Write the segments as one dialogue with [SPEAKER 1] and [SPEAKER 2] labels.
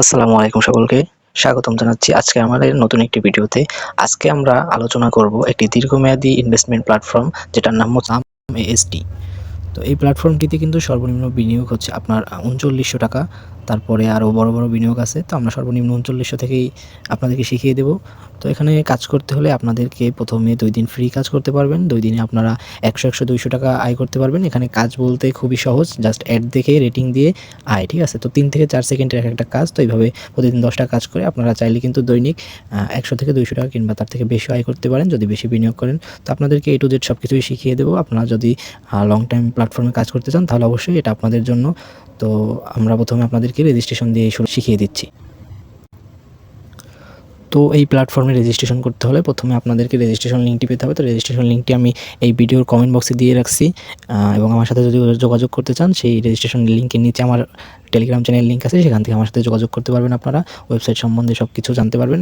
[SPEAKER 1] আসসালামু আলাইকুম সকলকে স্বাগতম জানাচ্ছি আজকে আমাদের নতুন একটি ভিডিওতে। আজকে আমরা আলোচনা করব একটি দীর্ঘমেয়াদী ইনভেস্টমেন্ট প্ল্যাটফর্ম যেটার নাম হচ্ছে ASD। তো এই প্ল্যাটফর্মটিতে কিন্তু সর্বনিম্ন বিনিয়োগ হচ্ছে আপনার ৩৯০০ টাকা। তারপরে আরও বড় বড় বিনিয়োগ আছে। তো আমরা সর্বনিম্ন ৩৯০০ থেকেই আপনাদেরকে শিখিয়ে দেব। তো এখানে কাজ করতে হলে আপনাদেরকে প্রথমে ২ দিন ফ্রি কাজ করতে পারবেন। ২ দিনে আপনারা ১০০, ২০০ টাকা আয় করতে পারবেন। এখানে কাজ বলতে খুবই সহজ, জাস্ট অ্যাড দেখে রেটিং দিয়ে আয়, ঠিক আছে? তো ৩ থেকে ৪ সেকেন্ডের একটা কাজ। তো এইভাবে প্রতিদিন ১০টা কাজ করে আপনারা চাইলে কিন্তু দৈনিক ১০০ থেকে ২০০ টাকা কিংবা তার থেকে বেশি আয় করতে পারেন যদি বেশি বিনিয়োগ করেন। তো আপনাদেরকে A to Z সব কিছুই শিখিয়ে দেবো। আপনারা যদি লং টাইম প্ল্যাটফর্মে কাজ করতে চান তাহলে অবশ্যই এটা আপনাদের জন্য। তো আমরা প্রথমে আপনাদেরকে রেজিস্ট্রেশন দিয়ে শুরু শিখিয়ে দিচ্ছি। তো এই প্ল্যাটফর্মে রেজিস্ট্রেশন করতে হলে প্রথমে আপনাদেরকে রেজিস্ট্রেশন লিঙ্কটি পেতে হবে। তো রেজিস্ট্রেশন লিঙ্কটি আমি এই ভিডিওর কমেন্ট বক্সে দিয়ে রাখছি, এবং আমার সাথে যদি যোগাযোগ করতে চান সেই রেজিস্ট্রেশন লিঙ্কের নিচে আমার টেলিগ্রাম চ্যানেল লিঙ্ক আছে, সেখান থেকে আমার সাথে যোগাযোগ করতে পারবেন। আপনারা ওয়েবসাইট সম্বন্ধে সব কিছু জানতে পারবেন।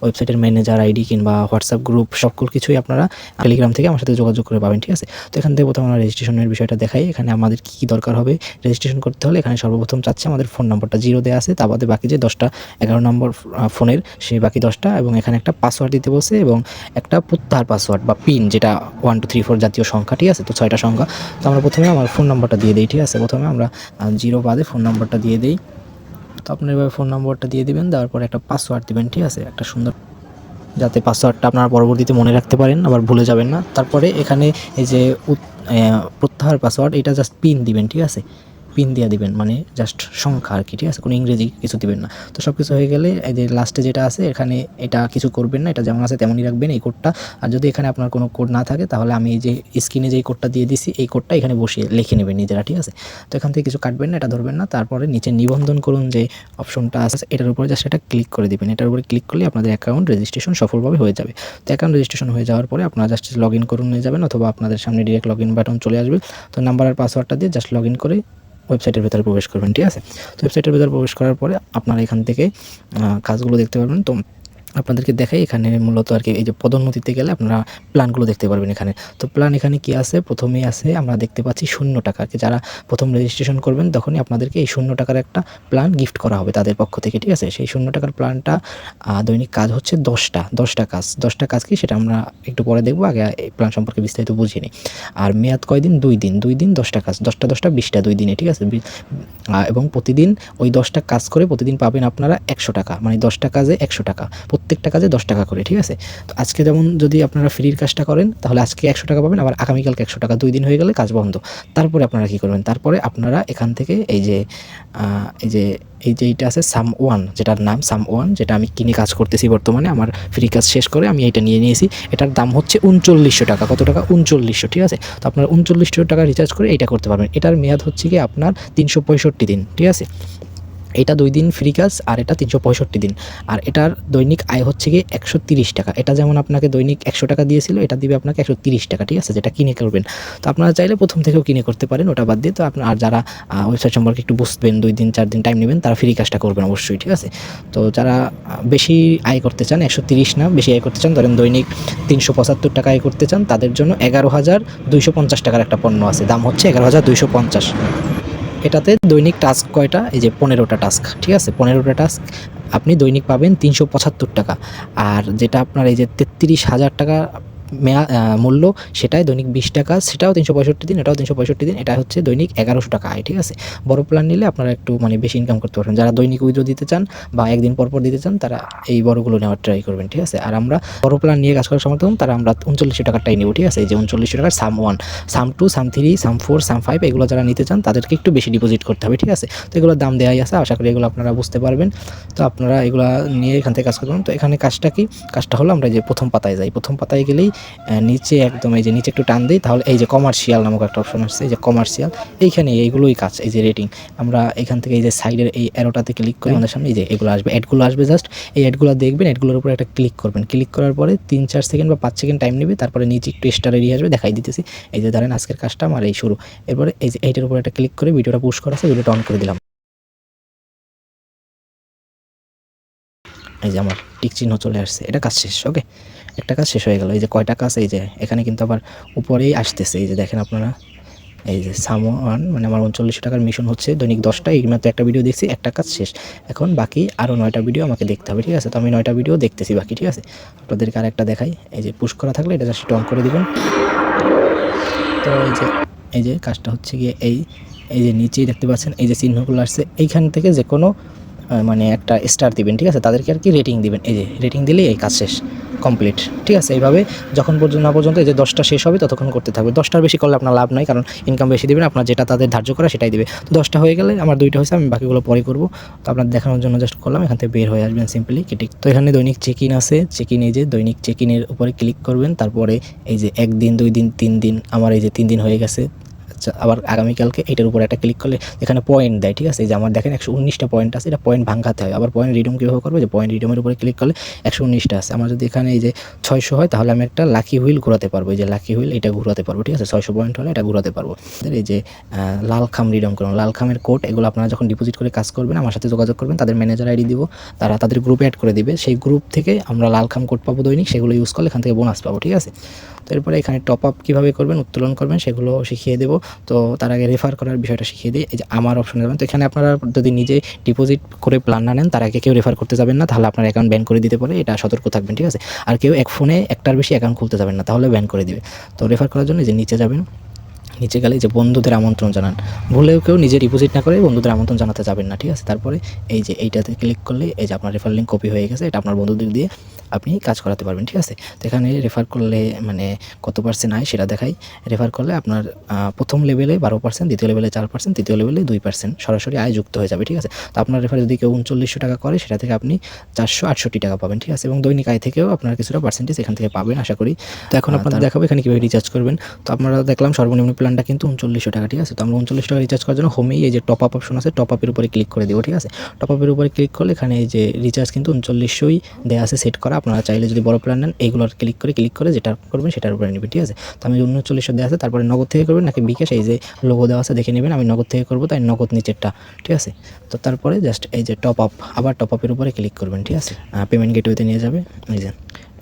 [SPEAKER 1] ওয়েবসাইটের ম্যানেজার আইডি কিংবা হোয়াটসঅ্যাপ গ্রুপ সকল কিছুই আপনারা টেলিগ্রাম থেকে আমার সাথে যোগাযোগ করে পাবেন, ঠিক আছে? তো এখান থেকে প্রথমে আমরা রেজিস্ট্রেশনের বিষয়টা দেখাই। এখানে আমাদের কী দরকার হবে রেজিস্ট্রেশন করতে হলে। এখানে সর্বপ্রথম চাচ্ছে আমাদের ফোন নম্বরটা 0 দেওয়া আছে, তা বাদে বাকি যে 10টা 11 নম্বর ফোনের সেই বাকি 10টা, এবং এখানে একটা পাসওয়ার্ড দিতে বলছে এবং একটা প্রত্যাহার পাসওয়ার্ড বা পিন, যেটা 1 2 3 4 জাতীয় সংখ্যা, ঠিক আছে? তো 6টা সংখ্যা। তো আমরা প্রথমে আমার ফোন নম্বরটা দিয়ে দিই, ঠিক আছে? প্রথমে আমরা 0 বাদে ফোন নম্বরটা দিয়ে দিই। তো আপনি এভাবে ফোন নম্বরটা দিয়ে দিবেন, দেওয়ার পরে একটা পাসওয়ার্ড দিবেন, ঠিক আছে? একটা সুন্দর, যাতে পাসওয়ার্ডটা আপনারা পরবর্তীতে মনে রাখতে পারেন, আবার ভুলে যাবেন না। তারপরে এখানে এই যে প্রত্যাহার পাসওয়ার্ড, এটা জাস্ট পিন দিবেন, ঠিক আছে? পিন দিয়ে দিবেন, মানে জাস্ট সংখ্যা আর কি, ঠিক আছে? কোনো ইংরেজি কিছু দিবেন না। তো সব কিছু হয়ে গেলে এই যে লাস্টে যেটা আছে এখানে, এটা কিছু করবেন না, এটা যেমন আছে তেমনই রাখবেন এই কোডটা। আর যদি এখানে আপনার কোনো কোড না থাকে তাহলে আমি এই যে স্ক্রিনে যেই কোডটা দিয়ে দিছি এই কোডটা এখানে বসিয়ে লিখে নেবেন নিজেরা, ঠিক আছে? তো এখান থেকে কিছু কাটবেন না, এটা ধরবেন না। তারপরে নিচে নিবন্ধন করুন যে অপশনটা আছে, এটার উপরে জাস্ট এটা ক্লিক করে দিবেন। এটার উপরে ক্লিক করলে আপনাদের অ্যাকাউন্ট রেজিস্ট্রেশন সফলভাবে হয়ে যাবে। তো অ্যাকাউন্ট রেজিস্ট্রেশন হয়ে যাওয়ার পরে আপনারা জাস্ট লগ ইন করুন নিয়ে যাবেন, অথবা আপনাদের সামনে ডিরেক্ট লগ ইন বাটন চলে আসবে। তো নাম্বার আর পাসওয়ার্ডটা দিয়ে জাস্ট লগ ইন করে ওয়েবসাইটের ভেতরে প্রবেশ করবেন, ঠিক আছে? তো ওয়েবসাইটের ভেতরে প্রবেশ করার পরে আপনারা এখান থেকে কাজগুলো দেখতে পারবেন। তো আপনাদেরকে দেখাই, এখানে মূলত আর কি এই যে পদোন্নতিতে গেলে আপনারা প্ল্যানগুলো দেখতে পারবেন এখানে। তো প্ল্যান এখানে কি আছে, প্রথমেই আছে আমরা দেখতে পাচ্ছি 0 টাকা। আর কি যারা প্রথম রেজিস্ট্রেশন করবেন তখনই আপনাদেরকে এই 0 টাকার একটা প্ল্যান গিফট করা হবে তাদের পক্ষ থেকে, ঠিক আছে? সেই 0 টাকার প্ল্যানটা দৈনিক কাজ হচ্ছে 10টা কাজ। 10টা কাজ কি সেটা আমরা একটু পরে দেখবো, আগে এই প্ল্যান সম্পর্কে বিস্তারিত বুঝিয়ে নিই। আর মেয়াদ কয়দিন? 2 দিন। 2 দিন 10টা কাজ, 10টা 10টা 20টা 2 দিনে, ঠিক আছে? এবং প্রতিদিন ওই 10টা কাজ করে প্রতিদিন পাবেন আপনারা 100 টাকা, মানে 10টা কাজে 100 টাকা, প্রত্যেকটা কাজে 10 টাকা করে, ঠিক আছে? তো আজকে যেমন যদি আপনারা ফ্রির কাজটা করেন তাহলে আজকে 100 টাকা পাবেন, আবার আগামীকালকে 100 টাকা, 2 দিন হয়ে গেলে কাজ বন্ধ। তারপরে আপনারা কী করবেন? তারপরে আপনারা এখান থেকে এই যে এইটা আছে সাম ওয়ান, যেটার নাম সাম ওয়ান, যেটা আমি কিনে কাজ করতেছি বর্তমানে। আমার ফ্রি কাজ শেষ করে আমি এটা নিয়ে নিয়েছি। এটার দাম হচ্ছে ৩৯০০ টাকা। কত টাকা? ৩৯০০, ঠিক আছে? তো আপনারা ৩৯০০ টাকা রিচার্জ করে এটা করতে পারবেন। এটার মেয়াদ হচ্ছে কি আপনার ৩৬৫ দিন, ঠিক আছে? এটা 2 দিন ফ্রি কাজ আর এটা 365 দিন। আর এটার দৈনিক আয় হচ্ছে গিয়ে 130 টাকা। এটা যেমন আপনাকে দৈনিক 100 টাকা দিয়েছিল, এটা দিবে আপনাকে 130 টাকা, ঠিক আছে? যেটা কিনে করবেন। তো আপনারা চাইলে প্রথম থেকেও কিনে করতে পারেন, ওটা বাদ দিয়ে। তো আপনার আর যারা ওয়েবসাইট সম্পর্কে একটু বুঝবেন, 2 দিন 4 দিন টাইম নেবেন, তারা ফ্রি কাজটা করবেন অবশ্যই, ঠিক আছে? তো যারা বেশি আয় করতে চান, 130 না, বেশি আয় করতে চান, ধরেন দৈনিক 375 টাকা আয় করতে চান, তাদের জন্য 11,250 টাকার একটা পণ্য আছে, দাম হচ্ছে 11,250। এটাতে দৈনিক টাস্ক কয়টা? এই যে 15টা টাস্ক, ঠিক আছে? 15টা টাস্ক আপনি দৈনিক পাবেন 375 টাকা। আর যেটা আপনার এই যে 33,000 টাকা মূল্য, সেটাই দৈনিক 20 টাকা, সেটাও 365 দিন, এটাও 365 দিন। এটা হচ্ছে দৈনিক 1100 টাকা আয়, ঠিক আছে? বড় প্ল্যান নিলে আপনারা একটু মানে বেশি ইনকাম করতে পারবেন। যারা দৈনিক উইথড্র দিতে চান বা একদিন পর দিতে চান, তারা এই বড়গুলো নেওয়ার ট্রাই করবেন, ঠিক আছে? আর আমরা বড় প্ল্যান নিয়ে কাজ করার সমর্থন, তারা আমরা 39 টাকারটাই নেব, ঠিক আছে? এই যে 39 টাকার সাম 1, সাম 2, সাম 3, সাম 4, সাম 5 এগুলো যারা নিতে চান তাদেরকে একটু বেশি ডিপোজিট করতে হবে, ঠিক আছে? তো এগুলোর দাম দেওয়াই আছে, আশা করি এগুলো আপনারা বুঝতে পারবেন। তো আপনারা এগুলো নিয়ে এখান থেকে কাজ করবেন। তো এখানে কাজটা কি? কাজটা হলো আমরা যে প্রথম পাতায় যাই। প্রথম পাতায় গেলেই নিচে একদম এই যে নিচে একটু টান দিই, তাহলে এই যে কমার্শিয়াল নামক একটা অপশন আসছে, এই যে কমার্শিয়াল, এইখানে এইগুলোই কাজ, এই যে রেটিং। আমরা এখান থেকে এই যে সাইডের এই অ্যারোটাতে ক্লিক করে আমাদের সামনে এই যে এগুলো আসবে, অ্যাডগুলো আসবে। জাস্ট এই অ্যাডগুলো দেখবেন, অ্যাডগুলোর উপরে একটা ক্লিক করবেন। ক্লিক করার পরে 3-4 সেকেন্ড বা 5 সেকেন্ড টাইম নেবে, তারপরে নিচে একটু স্টার এরিয়া আসবে, দেখাই দিতেছি। এই যে ধরেন আজকের কাজটা আমার এই শুরু। এরপরে এই যে এইটার উপরে একটা ক্লিক করে ভিডিওটা পুশ করা আছে, ভিডিওটা অন করে দিলাম। এই যে আমার টিক চিহ্ন চলে আসছে, এটা কাজ শেষ। ওকে, একটা কাজ শেষ হয়ে গেল। এই যে কয়টা কাজ, এই যে এখানে কিন্তু আবার উপরেই আসতেছে, এই যে দেখেন আপনারা এই যে সামওয়ান মানে আমার 3900 টাকার মিশন হচ্ছে দৈনিক 10টা, এই মাত্র একটা ভিডিও দেখছি, একটা কাজ শেষ। এখন বাকি আরও 9টা ভিডিও আমাকে দেখতে হবে, ঠিক আছে? তো আমি 9টা ভিডিও দেখতেছি বাকি, ঠিক আছে? আপনাদেরকে আরেকটা দেখাই। এই যে পুশ করা থাকলে এটা জাস্ট অন করে দিবেন। তো এই যে কাজটা হচ্ছে গিয়ে এই যে নিচেই দেখতে পাচ্ছেন এই যে চিহ্নগুলো আসছে, এইখান থেকে যে কোনো মানে একটা স্টার দিবেন, ঠিক আছে? তাদেরকে আর কি রেটিং দিবেন। এই যে রেটিং দিলেই এই কাজ শেষ, কমপ্লিট, ঠিক আছে? এইভাবে যখন পর্যন্ত না পর্যন্ত এই যে 10টা শেষ হবে ততক্ষণ করতে থাকবে। 10টার বেশি করলে আপনার লাভ নাই, কারণ ইনকাম বেশি দিবেন, আপনার যেটা তাদের ধার্য করা সেটাই দিবে। তো 10টা হয়ে গেলে আমার 2টা হয়েছে, আমি বাকিগুলো পরে করবো। তো আপনার দেখানোর জন্য জাস্ট করলাম, এখান থেকে বের হয়ে আসবেন সিম্পলি কেটে। তো এখানে দৈনিক চেক ইন আছে, চেক ইন, এই যে দৈনিক চেক ইনের উপরে ক্লিক করবেন। তারপরে এই যে 1 দিন 2 দিন 3 দিন, আমার এই যে 3 দিন হয়ে গেছে। আবার আগামীকালকে এটার উপরে একটা ক্লিক করলে এখানে পয়েন্ট দেয়, ঠিক আছে? এই যে আমার দেখেন 119টা পয়েন্ট আছে, এটা পয়েন্ট ভাঙাতে হয়। আবার পয়েন্ট রিডিম কীভাবে করবো, যে পয়েন্ট রিডিমের উপরে ক্লিক করলে 119টা আছে। আমার যদি এখানে এই যে 600 হয় তাহলে আমি একটা লাকি হুইল ঘোরাতে পারবো, এই যে লাকি হুইল এটা ঘোরাতে পারবো, ঠিক আছে? 600 পয়েন্ট হলে এটা ঘোরাতে পারবো। এই যে লাল খাম রিডিম করুন, লাল খামের কোড, এগুলো আপনারা যখন ডিপোজিট করে কাজ করবেন আমার সাথে যোগাযোগ করবেন, তাদের ম্যানেজার আইডি দিব, তারা তাদের গ্রুপে অ্যাড করে দিবে। সেই গ্রুপ থেকে আমরা লাল খাম কোড পাবো দৈনিক, সেগুলো ইউজ করলে এখান থেকে বোনাস পাবো, ঠিক আছে? তো এরপরে এখানে টপ আপ কীভাবে করবেন, উত্তোলন করবেন, সেগুলো শিখিয়ে দেবো। তো তার আগে রেফার করার বিষয়টা শিখিয়ে দিই। এই যে আমার অপশনে যাবেন, তো এখানে আপনারা যদি নিজে ডিপোজিট করে প্ল্যান না নেন, তার আগে কেউ রেফার করতে যাবেন না, তাহলে আপনার অ্যাকাউন্ট ব্যান করে দিতে পারে, এটা সতর্ক থাকবেন, ঠিক আছে? আর কেউ এক ফোনে একটার বেশি অ্যাকাউন্ট খুলতে যাবেন না, তাহলে ব্যান করে দিবে। তো রেফার করার জন্য যে নিচে যাবেন, নিচে গেলে যে বন্ধুদের আমন্ত্রণ জানান, ভুলেও কেউ নিজে ডিপোজিট না করে বন্ধুদের আমন্ত্রণ জানাতে যাবেন না, ঠিক আছে? তারপরে এই যে এইটাতে ক্লিক করলে এই যে আপনার রেফার লিঙ্ক কপি হয়ে গেছে, এটা আপনার বন্ধুদের দিয়ে আপনি কাজ করাতে পারবেন, ঠিক আছে? তো এখানে রেফার করলে মানে কত পার্সেন্ট আয় সেটা দেখাই। রেফার করলে আপনার প্রথম লেভেলে 12%, দ্বিতীয় লেভেলে 4%, তৃতীয় লেভেলে 2% সরাসরি আয় যুক্ত হয়ে যাবে, ঠিক আছে? তো আপনার রেফার যদি কেউ 3900 টাকা করে, সেটা থেকে আপনি 468 টাকা পাবেন, ঠিক আছে? এবং দৈনিক আয় থেকেও আপনার কিছুটা পার্সেন্টেজ এখান থেকে পাবেন আশা করি। তো এখন আপনাদের দেখাবো এখানে কীভাবে রিচার্জ করবেন। তো আপনারা দেখলাম সর্বনিম্ন প্ল্যানটা কিন্তু 3900 টাকা, ঠিক আছে? তো আমরা 39 টাকা রিচার্জ করার জন্য হোমেই এই যে টপ আপ অপশন আছে, টপ আপের উপরে ক্লিক করে দেবো, ঠিক আছে? টপ আপের উপরে ক্লিক করলে এখানে এই যে রিচার্জ কিন্তু 3900ই দেওয়া আছে সেট করা। আপনারা চাইলে যদি বড় প্ল্যান নেন, এইগুলোর ক্লিক করে যেটা করবেন সেটার উপরে নেবেন, ঠিক আছে? তো আমি 3900 দেওয়া আছে, তারপরে নগদ থেকে করবেন নাকি বিকাশ, এই যে লোগো দেওয়া আছে দেখে নেবেন। আমি নগদ থেকে করবো, তাই নগদ নিচেরটা, ঠিক আছে? তো তারপরে জাস্ট এই যে টপ আপ, আবার টপ আপের উপরে ক্লিক করবেন, ঠিক আছে? পেমেন্ট গেটওয়েতে নিয়ে যাবে।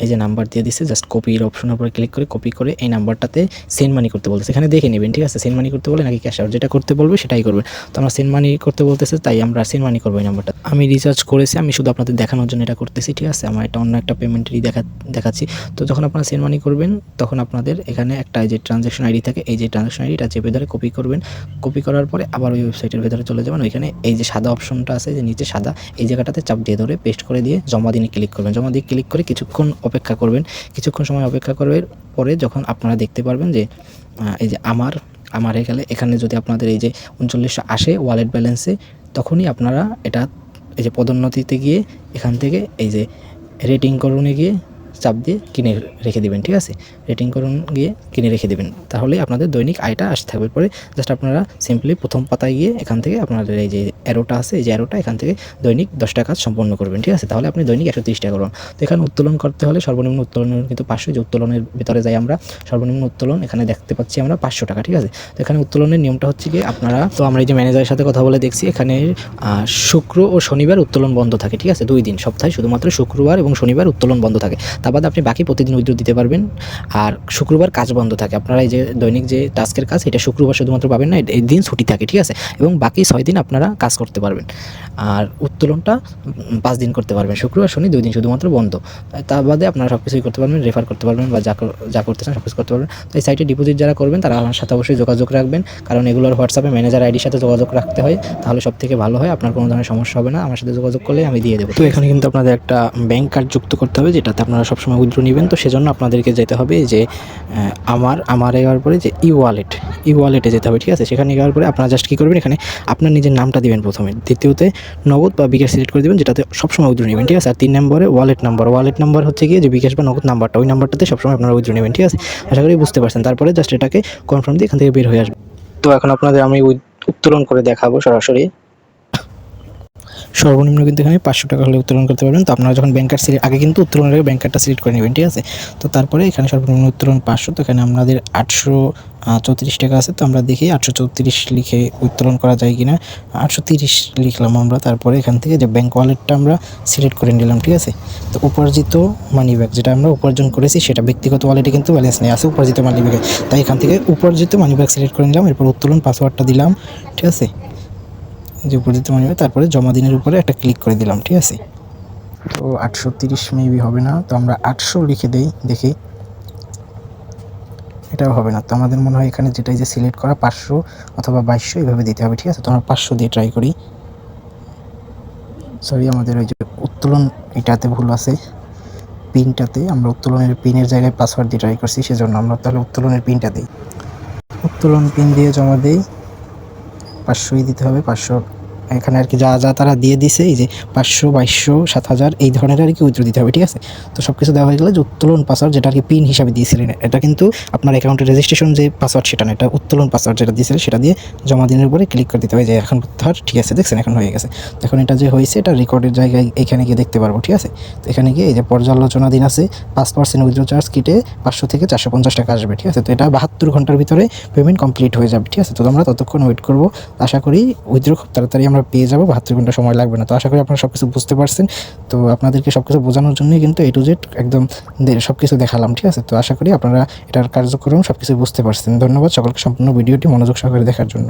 [SPEAKER 1] এই যে নাম্বার দিয়ে দিচ্ছে, জাস্ট কপির অপশনের উপরে ক্লিক করে কপি করে এই নাম্বারটাতে সেন্ড মানি করতে বলতেছে, এখানে দেখে নেবেন, ঠিক আছে? সেন্ড মানি করতে বলে নাকি ক্যাশ আউট, যেটা করতে বলবে সেটাই করবেন। তো আমরা সেন্ড মানি করতে বলতেছে, তাই আমরা সেন্ড মানি করবো এই নাম্বারটা। আমি রিচার্জ করেছি, আমি শুধু আপনাদের দেখানোর জন্য এটা করতেছি, ঠিক আছে? আমার এটা অন্য একটা পেমেন্টেরই দেখাচ্ছি। তো যখন আপনারা সেন্ড মানি করবেন তখন আপনাদের এখানে একটা যে ট্রানজ্যাকশন আইডি থাকে, এই যে ট্রানজ্যাকশন আইডিটা চেপে ধরে কপি করবেন। কপি করার পরে আবার ওই ওয়েবসাইটের ভেতরে চলে যাবেন, ওইখানে এই যে সাদা অপশনটা আছে, যে নিচে সাদা, এই জায়গাটাতে চাপ দিয়ে ধরে পেস্ট করে দিয়ে জমা দিনে ক্লিক করবেন। জমা দিয়ে ক্লিক করে কিছুক্ষণ অপেক্ষা করবেন। কিছুক্ষণ সময় অপেক্ষা করার পরে যখন আপনারা দেখতে পারবেন যে এই যে আমার হয়ে গেলে, এখানে যদি আপনাদের এই যে 3900 আসে ওয়ালেট ব্যালেন্সে, তখনই আপনারা এটা এই যে পদোন্নতিতে গিয়ে এখান থেকে এই যে রেটিং করণে গিয়ে চাপ দিয়ে কিনে রেখে দেবেন, ঠিক আছে? রেটিং করুন গিয়ে কিনে রেখে দেবেন, তাহলে আপনাদের দৈনিক আয়টা আসতে থাকবে। পরে জাস্ট আপনারা সিম্পলি প্রথম পাতায় গিয়ে এখান থেকে আপনাদের এই যে অ্যারোটা আছে, এই যে অ্যারোটা, এখান থেকে দৈনিক 10টা কাজ সম্পন্ন করবেন, ঠিক আছে? তাহলে আপনি দৈনিক 130 টাকা করুন। তো এখানে উত্তোলন করতে হলে সর্বনিম্ন উত্তোলন কিন্তু 500, যে উত্তোলনের ভিতরে যাই আমরা, সর্বনিম্ন উত্তোলন এখানে দেখতে পাচ্ছি আমরা 500 টাকা, ঠিক আছে? তো এখানে উত্তোলনের নিয়মটা হচ্ছে গিয়ে আপনারা, তো আমরা এই যে ম্যানেজারের সাথে কথা বলে দেখছি, এখানে শুক্র ও শনিবার উত্তোলন বন্ধ থাকে, ঠিক আছে? 2 দিন সপ্তাহে শুধুমাত্র শুক্রবার এবং শনিবার উত্তোলন বন্ধ থাকে। তার বাদে আপনি বাকি প্রতিদিন উইথড্র দিতে পারবেন। আর শুক্রবার কাজ বন্ধ থাকে, আপনারা এই যে দৈনিক যে টাস্কের কাজ, এটা শুক্রবার শুধুমাত্র পাবেন না, এই দিন ছুটি থাকে, ঠিক আছে? এবং বাকি 6 দিন আপনারা কাজ করতে পারবেন। আর উত্তোলনটা 5 দিন করতে পারবেন, শুক্রবার শনি 2 দিন শুধুমাত্র বন্ধ। তার বাদে আপনারা সব কিছুই করতে পারবেন, রেফার করতে পারবেন বা যা করতে চান সব কিছু করতে পারবেন। তো এই সাইটে ডিপোজিট যারা করবেন তারা আমার সাথে অবশ্যই যোগাযোগ রাখবেন, কারণ এগুলোর হোয়াটসঅ্যাপে ম্যানেজার আইডির সাথে যোগাযোগ রাখতে হয়, তাহলে সব থেকে ভালো হয়, আপনার কোনো ধরনের সমস্যা হবে না। আমার সাথে যোগাযোগ করলে আমি দিয়ে দেবো। তো এখানে কিন্তু আপনাদের একটা ব্যাংক কার্ড যুক্ত করতে হবে, যেটাতে আপনারা সবসময় উইথড্র নেবেন। তো সেজন্য আপনাদেরকে যেতে হবে যে আমার যাওয়ার পরে যে ই ওয়ালেটে যেতে হবে, ঠিক আছে? সেখানে যাওয়ার পরে আপনারা জাস্ট কী করবেন, এখানে আপনার নিজের নামটা দিবেন প্রথমে, দ্বিতীয়তে নগদ বা বিকাশ সিলেক্ট করে দেবেন, যেটাতে সবসময় উইথড্র নেবেন, ঠিক আছে? আর 3 নম্বরে ওয়ালেট নাম্বার হচ্ছে গিয়ে যে বিকাশ বা নগদ নাম্বারটা, ওই নাম্বারটাতে সবসময় আপনারা উইথড্র নেবেন, ঠিক আছে? আশা করি বুঝতে পারছেন। তারপরে জাস্ট এটাকে কনফার্ম দিয়ে এখান থেকে বের হয়ে আসবে। তো এখন আপনাদের আমি উত্তোলন করে দেখাবো সরাসরি। সর্বনিম্ন কিন্তু এখানে 500 টাকা হলে উত্তোলন করতে পারবেন। তো আপনারা যখন ব্যাংক কার্ড সিলেক্ট, আগে কিন্তু উত্তোলনের আগে ব্যাংক কার্ডটা সিলেক্ট করে নেবেন, ঠিক আছে? তো তারপরে এখানে সর্বনিম্ন উত্তোলন 500, তো এখানে আমাদের 34 টাকা আছে। তো আমরা দেখি 834 লিখে উত্তোলন করা যায় কিনা। 830 লিখলাম আমরা। তারপরে এখান থেকে যে ব্যাংক ওয়ালেটটা আমরা সিলেক্ট করে নিলাম, ঠিক আছে। তো উপার্জিত মানি ব্যাগ যেটা আমরা উপার্জন করেছি সেটা ব্যক্তিগত ওয়ালেটে কিন্তু ব্যালেন্স নেই, আছে উপার্জিত মানি ব্যাগে। তাই এখান থেকে উপার্জিত মানি ব্যাগ সিলেক্ট করে নিলাম। এরপর উত্তোলন পাসওয়ার্ডটা দিলাম, ঠিক আছে। যে উপার্জিত মানি ব্যাগ, তারপরে জমা দিনের উপরে একটা ক্লিক করে দিলাম, ঠিক আছে। তো 830 মেবি হবে না, তো আমরা 800 লিখে দেই, দেখি। এটাও হবে না। তো আমাদের মনে হয় এখানে যেটা যে সিলেক্ট করা 500 অথবা 2200 এইভাবে দিতে হবে, ঠিক আছে। তো আমরা 500 দিয়ে ট্রাই করি। সরি, আমাদের ওই যে উত্তোলন এটাতে ভুল আছে, পিনটাতে আমরা উত্তোলনের পিনের জায়গায় পাসওয়ার্ড দিয়ে ট্রাই করছি, সেজন্য আমরা তাহলে উত্তোলনের পিনটা দিই। উত্তোলন পিন দিয়ে জমা দিই, 500ই দিতে হবে। 500 এখানে আর কি যা যা তারা দিয়ে দিছে, এই যে 500, 2200, 7000 এই ধরনের আর কি উইথড্র দিতে হবে, ঠিক আছে। তো সব কিছু দেওয়া হয়ে গেলে যে উত্তোলন পাসওয়ার্ড যেটা আর কি পিন হিসাবে দিয়েছিলেন, এটা কিন্তু আপনার অ্যাকাউন্টের রেজিস্ট্রেশন যে পাসওয়ার্ড সেটা না, এটা উত্তোলন পাসওয়ার্ড যেটা দিয়েছিলেন সেটা দিয়ে জমা দিনের উপরে ক্লিক করে দিতে হবে। যে এখন ধর ঠিক আছে, দেখছেন এখন হয়ে গেছে। তো এখন এটা যে হয়েছে এটা রেকর্ডের জায়গায় এখানে গিয়ে দেখতে পারবো, ঠিক আছে। তো এখানে গিয়ে এই যে পর্যালোচনা দিন আছে, 5% উইথড্র চার্জ কেটে 500 থেকে 450 টাকা আসবে, ঠিক আছে। তো এটা 72 ঘন্টার ভিতরে পেমেন্ট কমপ্লিট হয়ে যাবে, ঠিক আছে। তো আমরা ততক্ষণ ওয়েট করবো। আশা করি উইথড্র খুব তাড়াতাড়ি আমরা পেয়ে যাবো, 72 ঘন্টা সময় লাগবে না। তো আশা করি আপনারা সব কিছু বুঝতে পারছেন। তো আপনাদেরকে সব কিছু বোঝানোর জন্যই কিন্তু A to Z একদম সব কিছু দেখালাম, ঠিক আছে। তো আশা করি আপনারা এটার কার্যক্রম সব কিছু বুঝতে পারছেন। ধন্যবাদ সকলকে সম্পূর্ণ ভিডিওটি মনোযোগ সহকারে দেখার জন্য।